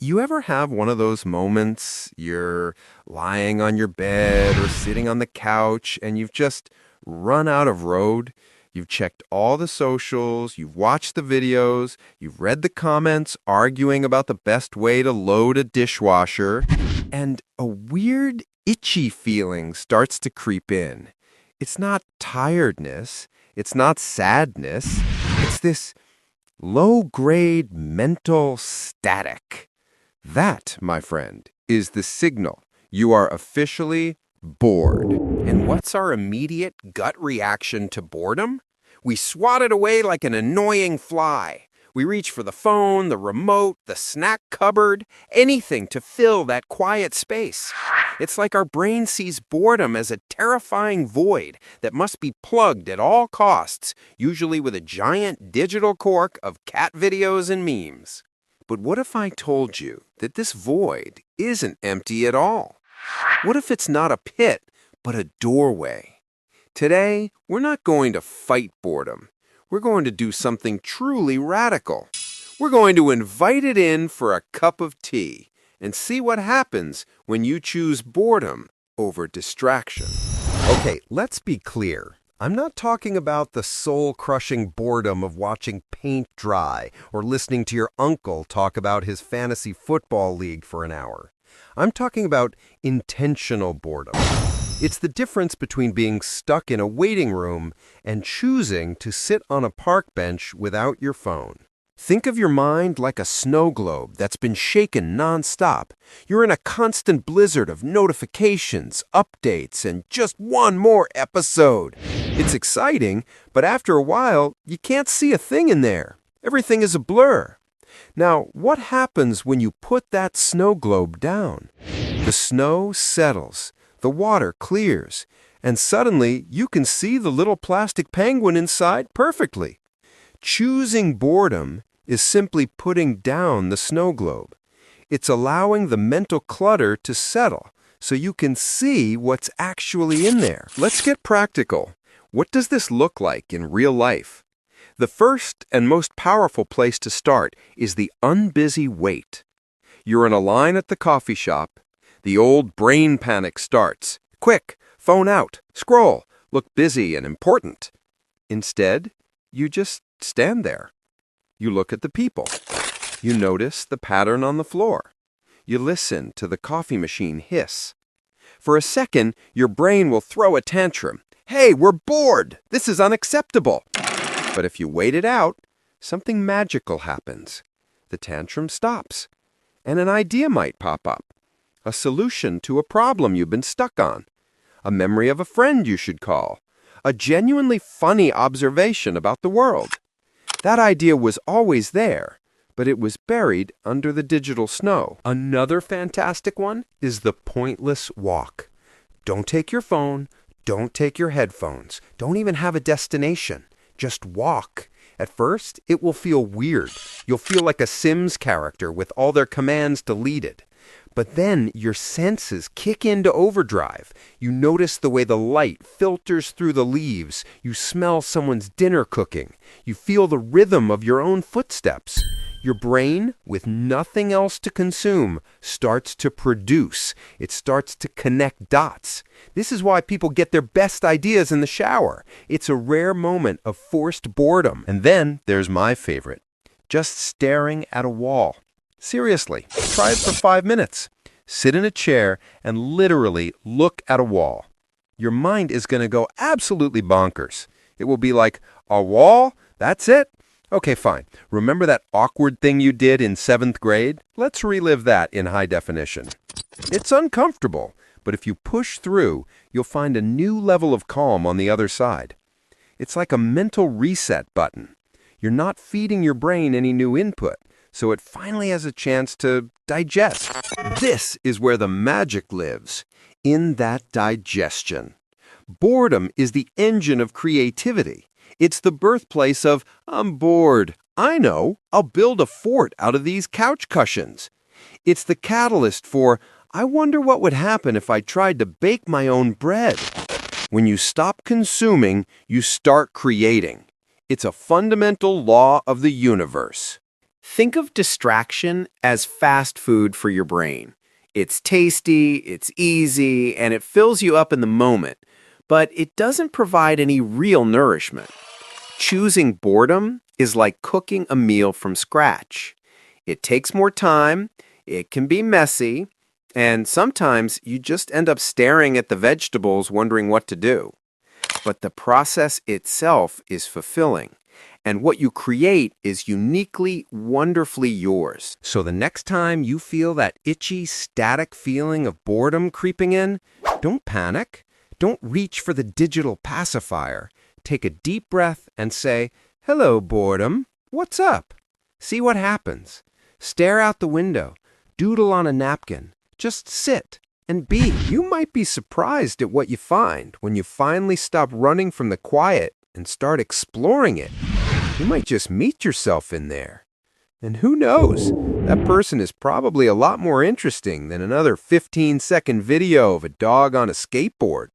You ever have one of those moments you're lying on your bed or sitting on the couch and you've just run out of road? You've checked all the socials, you've watched the videos, you've read the comments arguing about the best way to load a dishwasher, and a weird, itchy feeling starts to creep in. It's not tiredness, it's not sadness, it's this low-grade mental static. That, my friend, is the signal you are officially bored. And what's our immediate gut reaction to boredom? We swat it away like an annoying fly. We reach for the phone, the remote, the snack cupboard, anything to fill that quiet space. It's like our brain sees boredom as a terrifying void that must be plugged at all costs, usually with a giant digital cork of cat videos and memes. But what if I told you that this void isn't empty at all? What if it's not a pit, but a doorway? Today, we're not going to fight boredom. We're going to do something truly radical. We're going to invite it in for a cup of tea and see what happens when you choose boredom over distraction. Okay, let's be clear. I'm not talking about the soul-crushing boredom of watching paint dry or listening to your uncle talk about his fantasy football league for an hour. I'm talking about intentional boredom. It's the difference between being stuck in a waiting room and choosing to sit on a park bench without your phone. Think of your mind like a snow globe that's been shaken nonstop. You're in a constant blizzard of notifications, updates, and just one more episode. It's exciting, but after a while, you can't see a thing in there. Everything is a blur. Now, what happens when you put that snow globe down? The snow settles, the water clears, and suddenly you can see the little plastic penguin inside perfectly. Choosing boredom is simply putting down the snow globe. It's allowing the mental clutter to settle so you can see what's actually in there. Let's get practical. What does this look like in real life? The first and most powerful place to start is the unbusy wait. You're in a line at the coffee shop. The old brain panic starts. Quick, phone out, scroll, look busy and important. Instead, you just stand there. You look at the people. You notice the pattern on the floor. You listen to the coffee machine hiss. For a second, your brain will throw a tantrum. Hey, we're bored! This is unacceptable! But if you wait it out, something magical happens. The tantrum stops, and an idea might pop up. A solution to a problem you've been stuck on. A memory of a friend you should call. A genuinely funny observation about the world. That idea was always there, but it was buried under the digital snow. Another fantastic one is the pointless walk. Don't take your phone. Don't take your headphones. Don't even have a destination. Just walk. At first, it will feel weird. You'll feel like a Sims character with all their commands deleted. But then your senses kick into overdrive. You notice the way the light filters through the leaves. You smell someone's dinner cooking. You feel the rhythm of your own footsteps. Your brain, with nothing else to consume, starts to produce. It starts to connect dots. This is why people get their best ideas in the shower. It's a rare moment of forced boredom. And then there's my favorite. Just staring at a wall. Seriously, try it for 5 minutes. Sit in a chair and literally look at a wall. Your mind is going to go absolutely bonkers. It will be like, a wall? That's it? Okay, fine. Remember that awkward thing you did in 7th grade? Let's relive that in high definition. It's uncomfortable, but if you push through, you'll find a new level of calm on the other side. It's like a mental reset button. You're not feeding your brain any new input, so it finally has a chance to digest. This is where the magic lives, in that digestion. Boredom is the engine of creativity. It's the birthplace of, I'm bored. I know, I'll build a fort out of these couch cushions. It's the catalyst for, I wonder what would happen if I tried to bake my own bread. When you stop consuming, you start creating. It's a fundamental law of the universe. Think of distraction as fast food for your brain. It's tasty, it's easy, and it fills you up in the moment, but it doesn't provide any real nourishment. Choosing boredom is like cooking a meal from scratch. It takes more time, it can be messy, and sometimes you just end up staring at the vegetables wondering what to do. But the process itself is fulfilling. And what you create is uniquely, wonderfully yours. So the next time you feel that itchy, static feeling of boredom creeping in, don't panic. Don't reach for the digital pacifier. Take a deep breath and say, "Hello, boredom. What's up?" See what happens. Stare out the window. Doodle on a napkin. Just sit and be. You might be surprised at what you find when you finally stop running from the quiet and start exploring it. You might just meet yourself in there. And who knows? That person is probably a lot more interesting than another 15-second video of a dog on a skateboard.